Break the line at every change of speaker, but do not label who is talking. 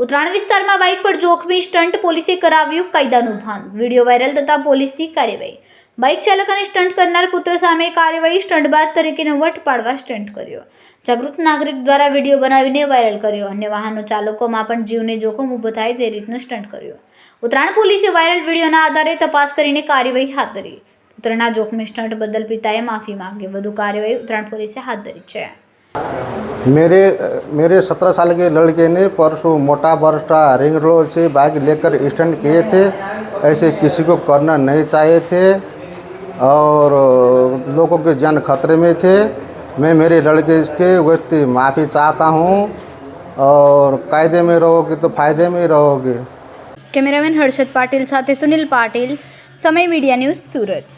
ઉત્તરાયણ વિસ્તારમાં બાઇક પર જોખમી સ્ટન્ટ, પોલીસે કરાવ્યું કાયદાનું ભાન. વિડીયો વાયરલ થતાં પોલીસની કાર્યવાહી. બાઇક ચાલક અને સ્ટન્ટ કરનાર પુત્ર સામે કાર્યવાહી. સ્ટન્ટબાજ તરીકેનો વટ પાડવા સ્ટન્ટ કર્યો. જાગૃત નાગરિક દ્વારા વિડીયો બનાવીને વાયરલ કર્યો. અન્ય વાહનો ચાલકોમાં પણ જીવને જોખમ ઊભો થાય તે રીતનો સ્ટન્ટ કર્યો. ઉત્તરાયણ પોલીસે વાયરલ વિડીયોના આધારે તપાસ કરીને કાર્યવાહી હાથ ધરી. પુત્રના જોખમી સ્ટન્ટ બદલ પિતાએ માફી માંગી. વધુ કાર્યવાહી ઉત્तरायण पुलिस हाथ धरी है।
मेरे 17 साल के लड़के ने परसों मोटा बरस्टा रिंग रोड से बाइक लेकर स्टंट किए थे। ऐसे किसी को करना नहीं चाहिए थे और लोगों के जान खतरे में थे। मैं मेरे लड़के के वस्ती माफ़ी चाहता हूँ और कायदे में रहोगे तो फ़ायदे में रहोगे।
कैमरामैन हर्षद पाटिल साथे सुनील पाटिल, समय मीडिया न्यूज़, सूरत।